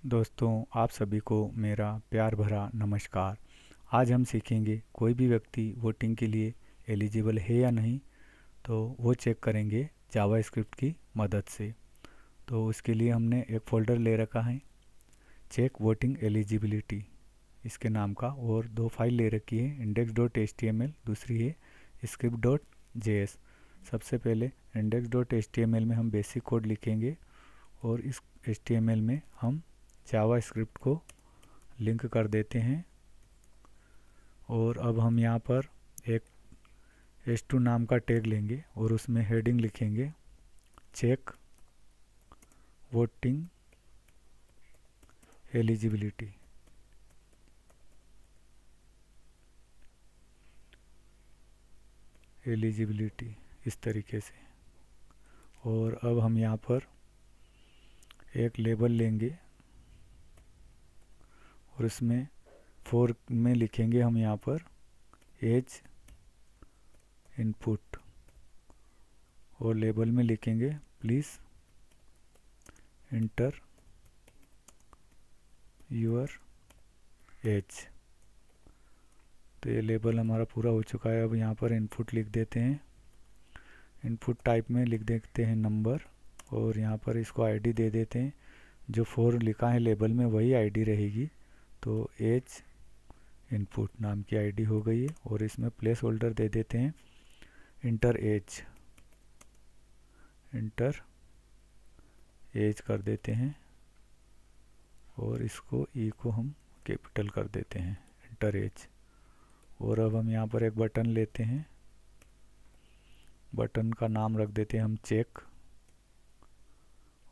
दोस्तों, आप सभी को मेरा प्यार भरा नमस्कार। आज हम सीखेंगे कोई भी व्यक्ति वोटिंग के लिए एलिजिबल है या नहीं, तो वो चेक करेंगे जावास्क्रिप्ट की मदद से। तो उसके लिए हमने एक फ़ोल्डर ले रखा है, चेक वोटिंग एलिजिबिलिटी इसके नाम का, और दो फाइल ले रखी है, index.html, दूसरी है script.js। सबसे पहले index.html में हम बेसिक कोड लिखेंगे और इस HTML में हम जावास्क्रिप्ट को लिंक कर देते हैं। और अब हम यहाँ पर एक h2 नाम का टैग लेंगे और उसमें हेडिंग लिखेंगे चेक वोटिंग एलिजिबिलिटी। इस तरीके से। और अब हम यहाँ पर एक लेबल लेंगे और उसमें 4 में लिखेंगे हम यहाँ पर एज इनपुट, और लेबल में लिखेंगे प्लीज़ इंटर योर एज। तो ये लेबल हमारा पूरा हो चुका है। अब यहाँ पर इनपुट लिख देते हैं, इनपुट टाइप में लिख देते हैं नंबर, और यहाँ पर इसको आईडी दे देते हैं। जो 4 लिखा है लेबल में वही आईडी रहेगी, तो एज इनपुट नाम की आईडी हो गई है। और इसमें प्लेस होल्डर दे देते हैं इंटर एज कर देते हैं, और इसको ई को हम कैपिटल कर देते हैं, इंटर एज। और अब हम यहाँ पर एक बटन लेते हैं, बटन का नाम रख देते हैं हम चेक,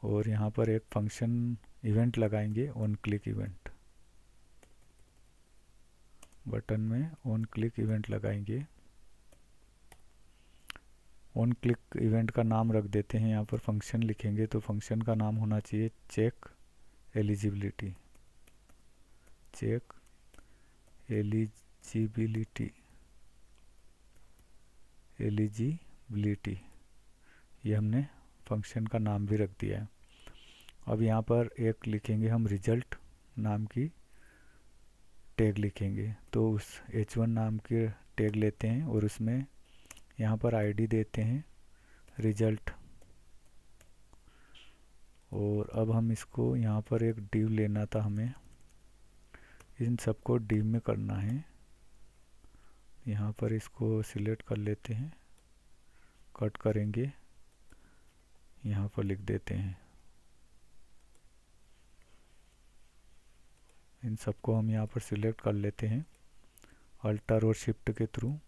और यहाँ पर एक फंक्शन इवेंट लगाएंगे ऑन क्लिक इवेंट। बटन में ऑन क्लिक इवेंट लगाएंगे। ऑन क्लिक इवेंट का नाम रख देते हैं, यहाँ पर फंक्शन लिखेंगे तो फंक्शन का नाम होना चाहिए चेक एलिजिबिलिटी। चेक एलिजिबिलिटी ये हमने फंक्शन का नाम भी रख दिया है। अब यहाँ पर एक लिखेंगे हम रिजल्ट नाम की टैग लिखेंगे, तो उस h1 नाम के टैग लेते हैं और उसमें यहाँ पर आईडी देते हैं रिजल्ट। और अब हम इसको यहाँ पर एक div लेना था हमें, इन सबको div में करना है। यहाँ पर इसको सिलेक्ट कर लेते हैं, कट करेंगे, यहाँ पर लिख देते हैं। इन सबको हम यहाँ पर सिलेक्ट कर लेते हैं अल्टर और शिफ्ट के थ्रू,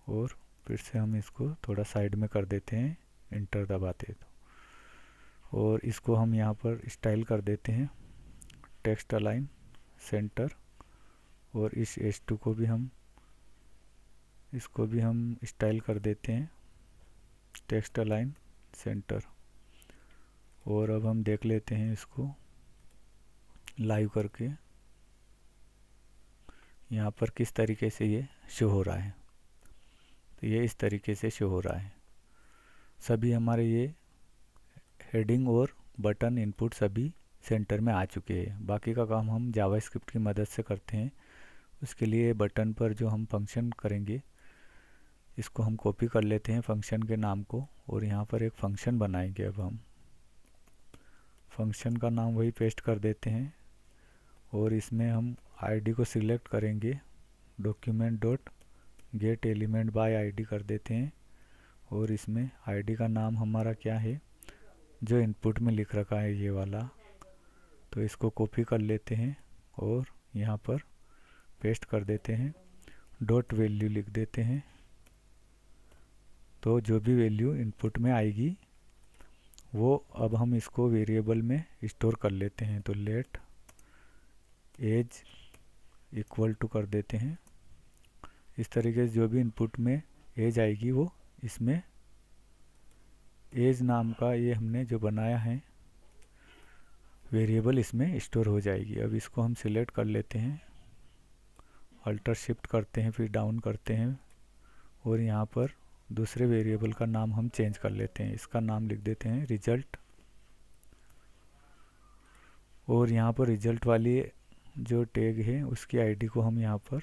और फिर से हम इसको थोड़ा साइड में कर देते हैं इंटर दबाते तो। और इसको हम यहाँ पर स्टाइल कर देते हैं टेक्स्ट अलाइन सेंटर, और इस h2 को भी हम स्टाइल कर देते हैं टेक्स्ट अलाइन सेंटर। और अब हम देख लेते हैं इसको लाइव करके यहाँ पर किस तरीके से ये शो हो रहा है। तो ये इस तरीके से शो हो रहा है। सभी हमारे ये हेडिंग और बटन इनपुट सभी सेंटर में आ चुके हैं। बाकी का काम हम जावास्क्रिप्ट की मदद से करते हैं। उसके लिए बटन पर जो हम फंक्शन करेंगे, इसको हम कॉपी कर लेते हैं फंक्शन के नाम को, और यहाँ पर एक फंक्शन बनाएंगे। अब हम फंक्शन का नाम वही पेस्ट कर देते हैं, और इसमें हम आईडी को सिलेक्ट करेंगे, document dot gate element by ID कर देते हैं। और इसमें आईडी का नाम हमारा क्या है, जो इनपुट में लिख रखा है ये वाला, तो इसको कॉपी कर लेते हैं और यहाँ पर पेस्ट कर देते हैं, डॉट वैल्यू लिख देते हैं। तो जो भी वैल्यू इनपुट में आएगी वो अब हम इसको वेरिएबल में स्टोर कर लेते हैं। तो लेट एज इक्वल टू कर देते हैं। इस तरीके से जो भी इनपुट में एज आएगी वो इसमें एज नाम का ये हमने जो बनाया है वेरिएबल इसमें स्टोर हो जाएगी। अब इसको हम सिलेक्ट कर लेते हैं, अल्टर शिफ्ट करते हैं, फिर डाउन करते हैं, और यहाँ पर दूसरे वेरिएबल का नाम हम चेंज कर लेते हैं। इसका नाम लिख देते हैं रिजल्ट, और यहाँ पर रिजल्ट वाली जो टैग है उसकी आईडी को हम यहाँ पर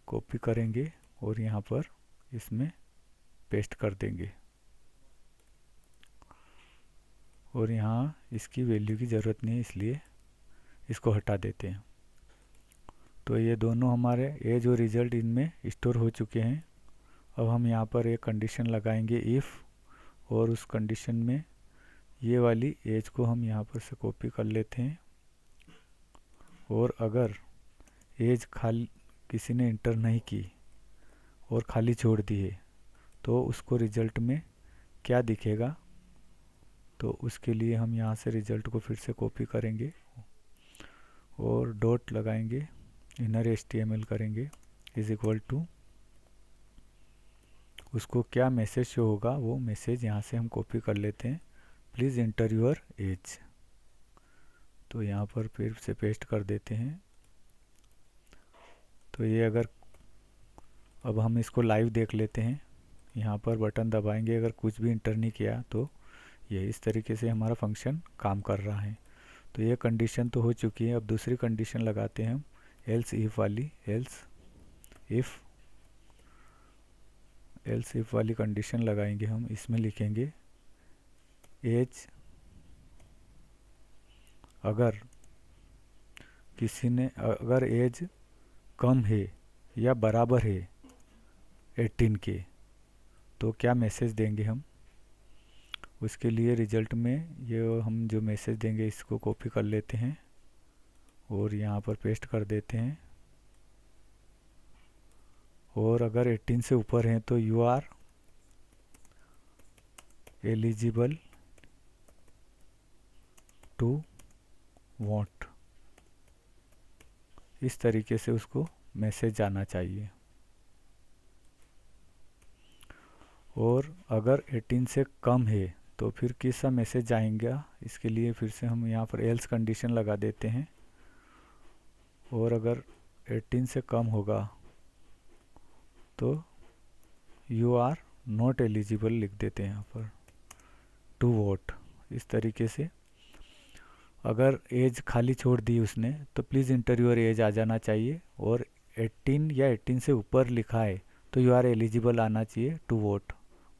कॉपी करेंगे और यहाँ पर इसमें पेस्ट कर देंगे और यहाँ इसकी वैल्यू की ज़रूरत नहीं है, इसलिए इसको हटा देते हैं। तो ये दोनों हमारे एज और रिज़ल्ट इनमें स्टोर हो चुके हैं। अब हम यहाँ पर एक कंडीशन लगाएंगे इफ़, और उस कंडीशन में ये वाली एज को हम यहाँ पर से कॉपी कर लेते हैं और अगर एज खाली किसी ने इंटर नहीं की और खाली छोड़ दी है तो उसको रिज़ल्ट में क्या दिखेगा, तो उसके लिए हम यहाँ से रिज़ल्ट को फिर से कॉपी करेंगे और डॉट लगाएंगे, इनर HTML करेंगे इज इक्वल टू, उसको क्या मैसेज शो होगा वो मैसेज यहाँ से हम कॉपी कर लेते हैं, प्लीज़ इंटर योर एज। तो यहाँ पर फिर से पेस्ट कर देते हैं। तो ये अगर अब हम इसको लाइव देख लेते हैं, यहाँ पर बटन दबाएंगे, अगर कुछ भी इंटर नहीं किया तो ये इस तरीके से हमारा फंक्शन काम कर रहा है। तो ये कंडीशन तो हो चुकी है। अब दूसरी कंडीशन लगाते हैं हम एल्स इफ वाली, एल्स इफ वाली कंडीशन लगाएंगे हम। इसमें लिखेंगे एज, अगर एज कम है या बराबर है 18 के तो क्या मैसेज देंगे हम, उसके लिए रिज़ल्ट में ये हम जो मैसेज देंगे इसको कॉपी कर लेते हैं और यहाँ पर पेस्ट कर देते हैं। और अगर 18 से ऊपर हैं तो you are eligible to vote, इस तरीके से उसको मैसेज जाना चाहिए। और अगर 18 से कम है तो फिर किसका मैसेज जाएगा, इसके लिए फिर से हम यहाँ पर एल्स कंडीशन लगा देते हैं। और अगर 18 से कम होगा तो यू आर नॉट एलिजिबल लिख देते हैं यहाँ पर टू वोट। इस तरीके से अगर एज खाली छोड़ दी उसने तो प्लीज़ इंटर योर एज आ जाना चाहिए, और 18 या 18 से ऊपर लिखा है तो यू आर एलिजिबल आना चाहिए टू वोट,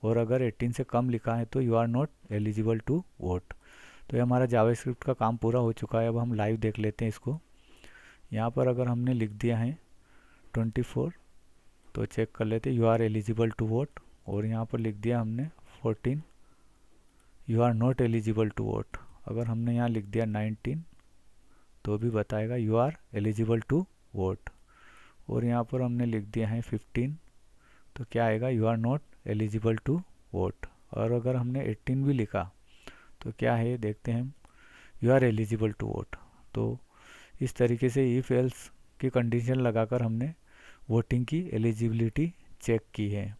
और अगर 18 से कम लिखा है तो you are not eligible to vote. तो ये हमारा जावास्क्रिप्ट का काम पूरा हो चुका है। अब हम लाइव देख लेते हैं इसको। यहाँ पर अगर हमने लिख दिया है 24 तो चेक कर लेते you are eligible to vote, और यहाँ पर लिख दिया हमने 14 you are not eligible to vote. अगर हमने यहाँ लिख दिया 19 तो भी बताएगा you are eligible to vote, और यहाँ पर हमने लिख दिया है 15 तो क्या आएगा, you are not eligible to vote. और अगर हमने 18 भी लिखा तो क्या है देखते हैं, you are eligible to vote. तो इस तरीके से इफ़ एल्स की कंडीशन लगाकर हमने वोटिंग की एलिजिबिलिटी चेक की है।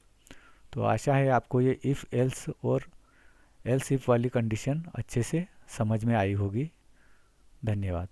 तो आशा है आपको ये इफ़ एल्स और एल्स इफ वाली कंडीशन अच्छे से समझ में आई होगी। धन्यवाद।